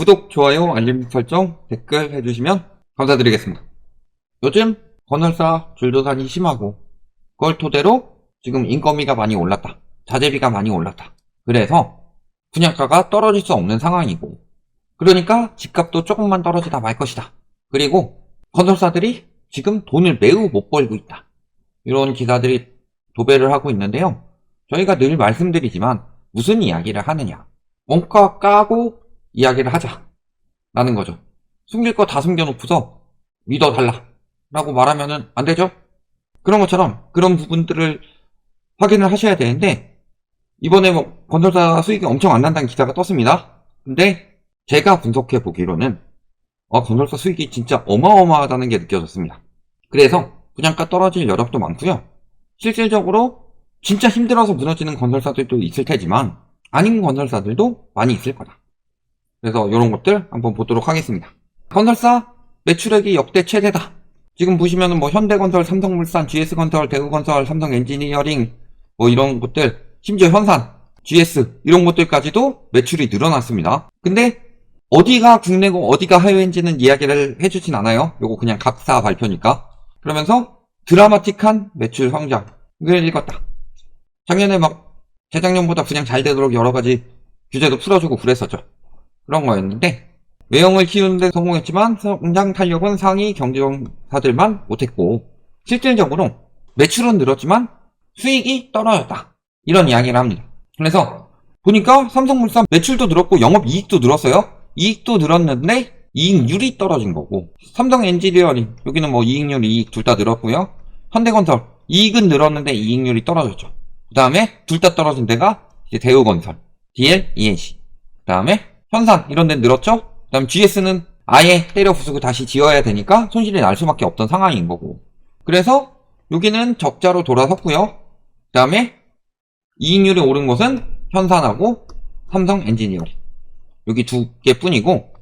구독, 좋아요, 알림 설정, 댓글 해주시면 감사드리겠습니다. 요즘 건설사 줄도산이 심하고 그걸 토대로 지금 인건비가 많이 올랐다. 자재비가 많이 올랐다. 그래서 분양가가 떨어질 수 없는 상황이고, 그러니까 집값도 조금만 떨어지다 말 것이다. 그리고 건설사들이 지금 돈을 매우 못 벌고 있다. 이런 기사들이 도배를 하고 있는데요. 저희가 늘 말씀드리지만 무슨 이야기를 하느냐. 원가 까고 이야기를 하자 라는 거죠. 숨길 거 다 숨겨놓고서 믿어달라 라고 말하면은 안 되죠. 그런 것처럼 그런 부분들을 확인을 하셔야 되는데, 이번에 뭐 건설사 수익이 엄청 안 난다는 기사가 떴습니다. 근데 제가 분석해 보기로는 건설사 수익이 진짜 어마어마하다는 게 느껴졌습니다. 그래서 분양가 떨어질 여력도 많고요. 실질적으로 진짜 힘들어서 무너지는 건설사들도 있을 테지만 아닌 건설사들도 많이 있을 거다. 그래서 이런 것들 한번 보도록 하겠습니다. 건설사 매출액이 역대 최대다. 지금 보시면은 뭐 현대건설, 삼성물산, GS건설, 대우건설, 삼성엔지니어링 뭐 이런 것들, 심지어 현산, GS 이런 것들까지도 매출이 늘어났습니다. 근데 어디가 국내고 어디가 해외인지는 이야기를 해주진 않아요. 요거 그냥 각사 발표니까. 그러면서 드라마틱한 매출 성장을 읽었다. 작년에 막 재작년보다 분양 잘 되도록 여러 가지 규제도 풀어주고 그랬었죠. 그런 거였는데 외형을 키우는데 성공했지만 성장 탄력은 상위 경쟁사들만 못했고, 실질적으로 매출은 늘었지만 수익이 떨어졌다. 이런 이야기를 합니다. 그래서 보니까 삼성물산 매출도 늘었고 영업이익도 늘었어요. 이익도 늘었는데 이익률이 떨어진 거고, 삼성엔지니어링 여기는 뭐 이익률, 이익 둘 다 늘었고요. 현대건설 이익은 늘었는데 이익률이 떨어졌죠. 그 다음에 둘 다 떨어진 데가 이제 대우건설, DL, ENC, 그 다음에 현산 이런 데는 늘었죠. 그 다음 GS는 아예 때려 부수고 다시 지어야 되니까 손실이 날 수밖에 없던 상황인 거고, 그래서 여기는 적자로 돌아섰고요. 그 다음에 이익률이 오른 곳은 현산하고 삼성엔지니어링 여기 두 개뿐이고,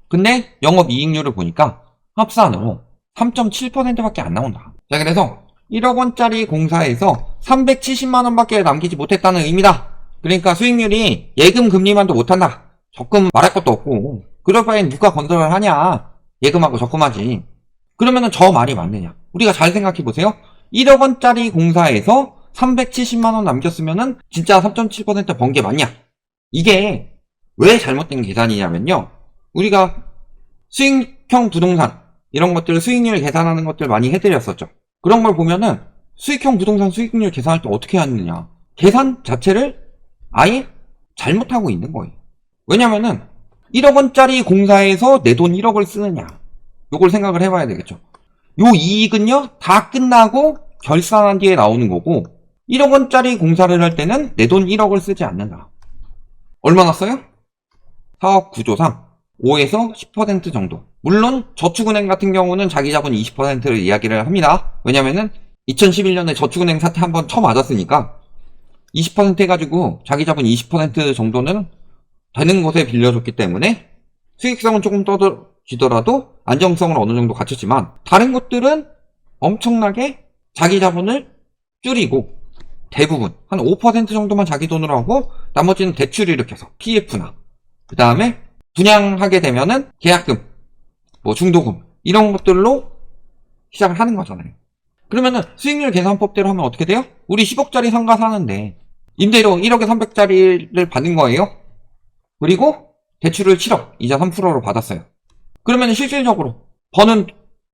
근데 영업이익률을 보니까 합산으로 3.7%밖에 안 나온다. 자, 그래서 1억원짜리 공사에서 370만원밖에 남기지 못했다는 의미다. 그러니까 수익률이 예금 금리만도 못한다. 적금 말할 것도 없고, 그럴 바엔 누가 건설을 하냐. 예금하고 적금하지. 그러면은 저 말이 맞느냐. 우리가 잘 생각해보세요. 1억원짜리 공사에서 370만원 남겼으면은 진짜 3.7% 번 게 맞냐. 이게 왜 잘못된 계산이냐면요, 우리가 수익형 부동산 이런 것들 수익률 계산하는 것들 많이 해드렸었죠. 그런 걸 보면은 수익형 부동산 수익률 계산할 때 어떻게 하느냐, 계산 자체를 아예 잘못하고 있는 거예요. 왜냐면은 1억원짜리 공사에서 내 돈 1억을 쓰느냐, 요걸 생각을 해봐야 되겠죠. 요 이익은요 다 끝나고 결산한 뒤에 나오는 거고, 1억원짜리 공사를 할 때는 내 돈 1억을 쓰지 않는다. 얼마나 써요? 사업 구조상 5에서 10% 정도. 물론 저축은행 같은 경우는 자기 자본 20%를 이야기를 합니다. 왜냐면은 2011년에 저축은행 사태 한번 쳐맞았으니까 20% 해가지고 자기 자본 20% 정도는 되는 곳에 빌려줬기 때문에 수익성은 조금 떨어지더라도 안정성을 어느 정도 갖췄지만, 다른 곳들은 엄청나게 자기 자본을 줄이고 대부분 한 5% 정도만 자기 돈으로 하고 나머지는 대출 일으켜서 PF나 그 다음에 분양하게 되면은 계약금, 뭐 중도금 이런 것들로 시작을 하는 거잖아요. 그러면은 수익률 계산법대로 하면 어떻게 돼요? 우리 10억짜리 상가 사는데 임대료 1억에 300짜리를 받는 거예요. 그리고 대출을 7억, 이자 3%로 받았어요. 그러면 실질적으로 버는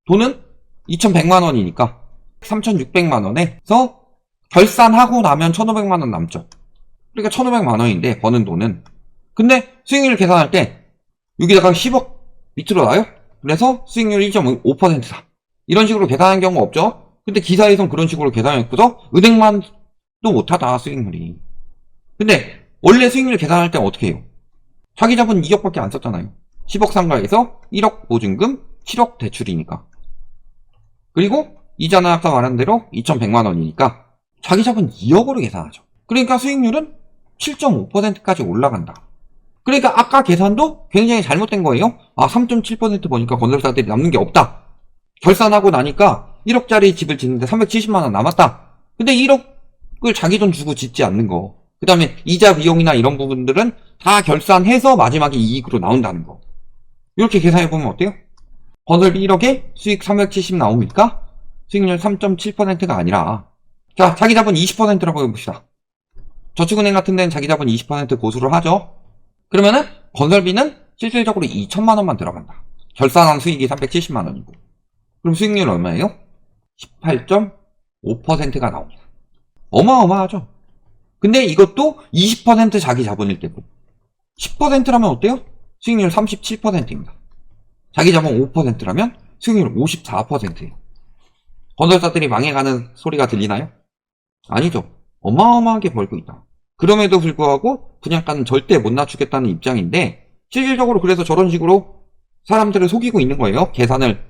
돈은 2,100만원이니까 3,600만원에서 결산하고 나면 1,500만원 남죠. 그러니까 1,500만원인데 버는 돈은. 근데 수익률 계산할 때 여기다가 10억 밑으로 나요? 그래서 수익률 1.5%다. 이런 식으로 계산한 경우 없죠? 근데 기사에선 그런 식으로 계산했고서 은행만도 못하다 수익률이. 근데 원래 수익률 계산할 때 어떻게 해요? 자기 자본 2억밖에 안 썼잖아요. 10억 상가에서 1억 보증금, 7억 대출이니까. 그리고 이자는 아까 말한 대로 2,100만원이니까 자기 자본 2억으로 계산하죠. 그러니까 수익률은 7.5%까지 올라간다. 그러니까 아까 계산도 굉장히 잘못된 거예요. 3.7% 보니까 건설사들이 남는 게 없다. 결산하고 나니까 1억짜리 집을 짓는데 370만원 남았다. 근데 1억을 자기 돈 주고 짓지 않는 거. 그 다음에 이자 비용이나 이런 부분들은 다 결산해서 마지막에 이익으로 나온다는 거. 이렇게 계산해보면 어때요? 건설비 1억에 수익 370 나오니까 수익률 3.7%가 아니라, 자, 자기 자본 20%라고 해봅시다. 저축은행 같은 데는 자기 자본 20% 고수를 하죠. 그러면은 건설비는 실질적으로 2천만 원만 들어간다. 결산한 수익이 370만 원이고. 그럼 수익률 얼마예요? 18.5%가 나옵니다. 어마어마하죠. 근데 이것도 20% 자기 자본일 때고 10%라면 어때요? 수익률 37%입니다. 자기 자본 5%라면 수익률 54%예요. 건설사들이 망해가는 소리가 들리나요? 아니죠. 어마어마하게 벌고 있다. 그럼에도 불구하고 분양가는 절대 못 낮추겠다는 입장인데, 실질적으로 그래서 저런 식으로 사람들을 속이고 있는 거예요. 계산을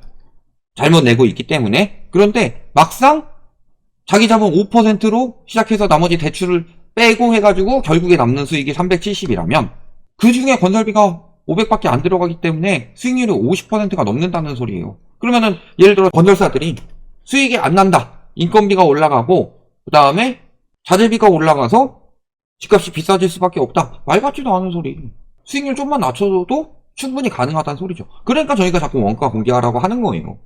잘못 내고 있기 때문에. 그런데 막상 자기 자본 5%로 시작해서 나머지 대출을 빼고 해가지고 결국에 남는 수익이 370이라면 그 중에 건설비가 500밖에 안 들어가기 때문에 수익률이 50%가 넘는다는 소리예요. 그러면은 예를 들어 건설사들이 수익이 안 난다. 인건비가 올라가고 그 다음에 자재비가 올라가서 집값이 비싸질 수밖에 없다. 말 같지도 않은 소리. 수익률 좀만 낮춰도 충분히 가능하다는 소리죠. 그러니까 저희가 자꾸 원가 공개하라고 하는 거예요.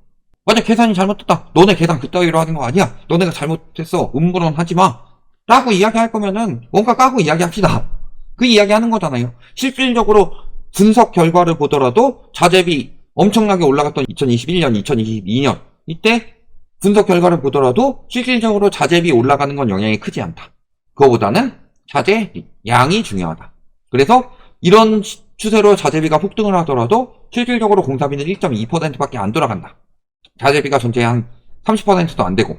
만약 계산이 잘못됐다. 너네 계산 그따위로 하는 거 아니야. 너네가 잘못했어. 음모론 하지 마. 라고 이야기할 거면은 원가 까고 이야기합시다. 그 이야기 하는 거잖아요. 실질적으로 분석 결과를 보더라도 자재비 엄청나게 올라갔던 2021년, 2022년 이때 분석 결과를 보더라도 실질적으로 자재비 올라가는 건 영향이 크지 않다. 그거보다는 자재 양이 중요하다. 그래서 이런 추세로 자재비가 폭등을 하더라도 실질적으로 공사비는 1.2%밖에 안 돌아간다. 자재비가 전체 한 30%도 안 되고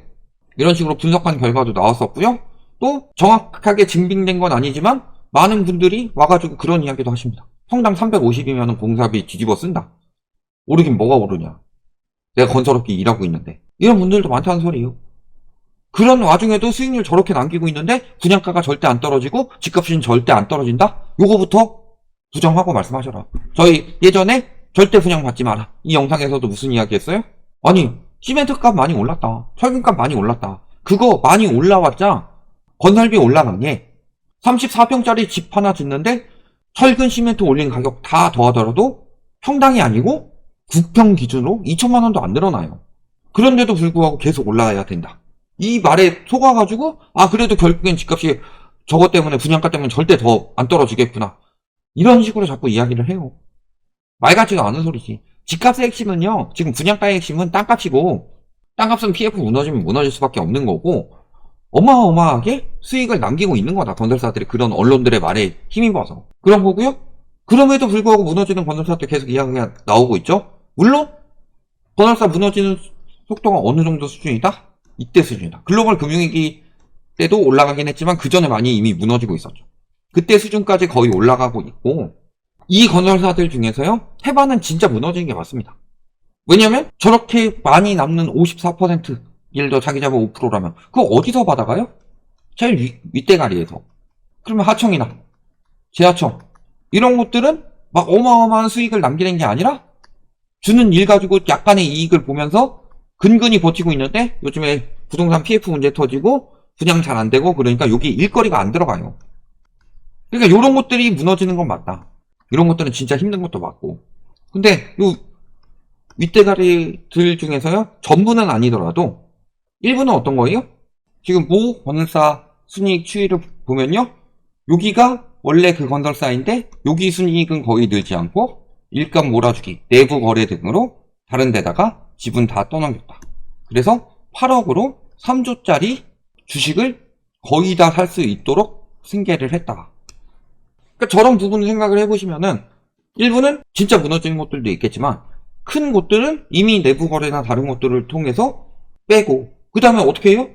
이런 식으로 분석한 결과도 나왔었고요. 또 정확하게 증빙된 건 아니지만 많은 분들이 와가지고 그런 이야기도 하십니다. 성당 350이면 공사비 뒤집어 쓴다. 오르긴 뭐가 오르냐. 내가 건설업계 일하고 있는데. 이런 분들도 많다는 소리예요. 그런 와중에도 수익률 저렇게 남기고 있는데 분양가가 절대 안 떨어지고 집값은 절대 안 떨어진다? 요거부터 부정하고 말씀하셔라. 저희 예전에 절대 분양 받지 마라. 이 영상에서도 무슨 이야기 했어요? 아니 시멘트 값 많이 올랐다. 철근 값 많이 올랐다. 그거 많이 올라왔자 건설비 올라간 게 34평짜리 집 하나 짓는데 철근 시멘트 올린 가격 다 더하더라도 평당이 아니고 9평 기준으로 2천만 원도 안 늘어나요. 그런데도 불구하고 계속 올라가야 된다. 이 말에 속아가지고 그래도 결국엔 집값이 저것 때문에 분양가 때문에 절대 더 안 떨어지겠구나. 이런 식으로 자꾸 이야기를 해요. 말 같지가 않은 소리지. 집값의 핵심은요. 지금 분양가의 핵심은 땅값이고 땅값은 PF 무너지면 무너질 수밖에 없는 거고 어마어마하게 수익을 남기고 있는 거다. 건설사들이 그런 언론들의 말에 힘입어서. 그런 거고요. 그럼에도 불구하고 무너지는 건설사들 계속 이야기가 나오고 있죠. 물론 건설사 무너지는 속도가 어느 정도 수준이다? 이때 수준이다. 글로벌 금융위기 때도 올라가긴 했지만 그 전에 많이 이미 무너지고 있었죠. 그때 수준까지 거의 올라가고 있고 이 건설사들 중에서요. 태반은 진짜 무너지는 게 맞습니다. 왜냐면 저렇게 많이 남는 54% 예를 들어 자기 자본 5%라면 그거 어디서 받아가요? 제일 윗대가리에서. 그러면 하청이나 지하청 이런 곳들은 막 어마어마한 수익을 남기는 게 아니라 주는 일 가지고 약간의 이익을 보면서 근근히 버티고 있는데 요즘에 부동산 PF 문제 터지고 분양 잘 안 되고 그러니까 여기 일거리가 안 들어가요. 그러니까 이런 것들이 무너지는 건 맞다. 이런 것들은 진짜 힘든 것도 맞고. 근데 요 윗대가리들 중에서요. 전부는 아니더라도 일부는 어떤 거예요? 지금 모 건설사 순이익 추이를 보면요. 여기가 원래 그 건설사인데 여기 순이익은 거의 늘지 않고 일감 몰아주기, 내부 거래 등으로 다른 데다가 지분 다 떠넘겼다. 그래서 8억으로 3조짜리 주식을 거의 다 살 수 있도록 승계를 했다. 그러니까 저런 부분을 생각을 해보시면은 일부는 진짜 무너지는 곳들도 있겠지만 큰 곳들은 이미 내부 거래나 다른 곳들을 통해서 빼고 그 다음에 어떻게 해요?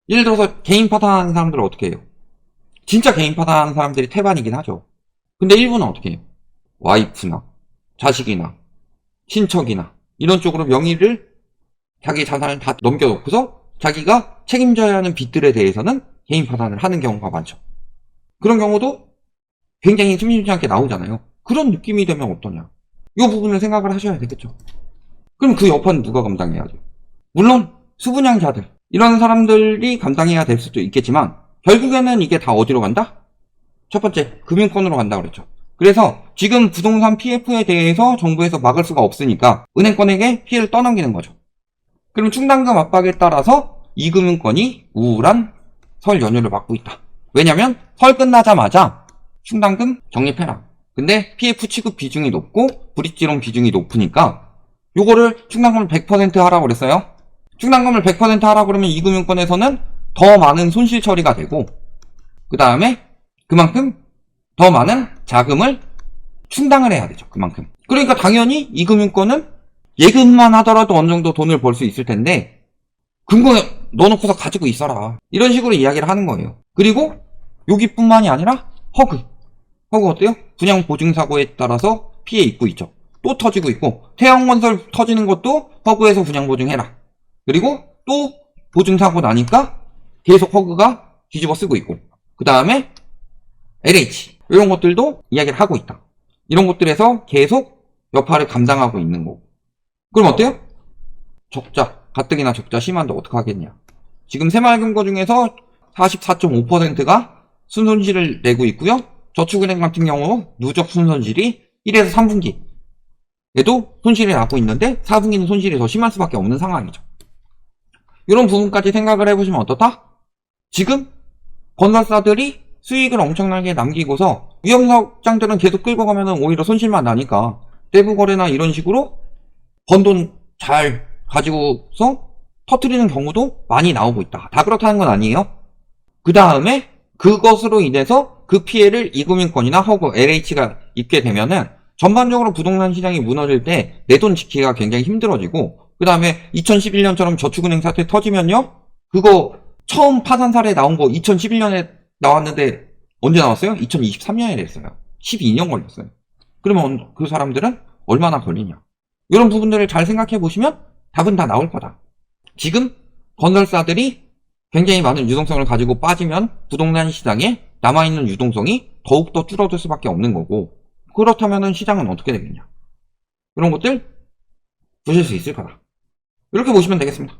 예를 들어서 개인 파산하는 사람들은 어떻게 해요? 진짜 개인 파산하는 사람들이 태반이긴 하죠. 근데 일부는 어떻게 해요? 와이프나 자식이나 친척이나 이런 쪽으로 명의를 자기 자산을 다 넘겨놓고서 자기가 책임져야 하는 빚들에 대해서는 개인 파산을 하는 경우가 많죠. 그런 경우도 굉장히 심심치 않게 나오잖아요. 그런 느낌이 되면 어떠냐. 이 부분을 생각을 하셔야 되겠죠. 그럼 그 여파는 누가 감당해야죠? 물론 수분양자들 이런 사람들이 감당해야 될 수도 있겠지만 결국에는 이게 다 어디로 간다? 첫 번째 금융권으로 간다 그랬죠. 그래서 지금 부동산 PF에 대해서 정부에서 막을 수가 없으니까 은행권에게 피해를 떠넘기는 거죠. 그럼 충당금 압박에 따라서 이금융권이 우울한 설 연휴를 맞고 있다. 왜냐면 설 끝나자마자 충당금 적립해라. 근데 PF 취급 비중이 높고 브릿지론 비중이 높으니까 요거를 충당금을 100% 하라고 그랬어요. 충당금을 100% 하라고 그러면 이금융권에서는 더 많은 손실 처리가 되고 그 다음에 그만큼 더 많은 자금을 충당을 해야 되죠. 그만큼. 그러니까 당연히 이금융권은 예금만 하더라도 어느 정도 돈을 벌 수 있을 텐데 금고에 넣어놓고서 가지고 있어라. 이런 식으로 이야기를 하는 거예요. 그리고 여기뿐만이 아니라 허그 어때요? 분양보증사고에 따라서 피해 입고 있죠. 또 터지고 있고 태양건설 터지는 것도 허그에서 분양보증해라. 그리고 또 보증사고 나니까 계속 허그가 뒤집어 쓰고 있고 그 다음에 LH 이런 것들도 이야기를 하고 있다. 이런 것들에서 계속 여파를 감당하고 있는 거고. 그럼 어때요? 적자, 가뜩이나 적자 심한데 어떡하겠냐. 지금 새마을금고 중에서 44.5%가 순손실을 내고 있고요. 저축은행 같은 경우 누적 순손실이 1에서 3분기에도 손실이 나고 있는데 4분기는 손실이 더 심할 수밖에 없는 상황이죠. 이런 부분까지 생각을 해보시면 어떻다? 지금 건설사들이 수익을 엄청나게 남기고서 위험사업장들은 계속 끌고 가면 오히려 손실만 나니까 내부거래나 이런 식으로 번 돈 잘 가지고서 터트리는 경우도 많이 나오고 있다. 다 그렇다는 건 아니에요. 그 다음에 그것으로 인해서 그 피해를 이금융권이나 허그 LH가 입게 되면은 전반적으로 부동산 시장이 무너질 때 내 돈 지키기가 굉장히 힘들어지고 그 다음에 2011년처럼 저축은행 사태 터지면요. 그거 처음 파산 사례 나온 거 2011년에 나왔는데 언제 나왔어요? 2023년에 냈어요. 12년 걸렸어요. 그러면 그 사람들은 얼마나 걸리냐. 이런 부분들을 잘 생각해 보시면 답은 다 나올 거다. 지금 건설사들이 굉장히 많은 유동성을 가지고 빠지면 부동산 시장에 남아있는 유동성이 더욱더 줄어들 수밖에 없는 거고 그렇다면 시장은 어떻게 되겠냐. 이런 것들 보실 수 있을 거다. 이렇게 보시면 되겠습니다.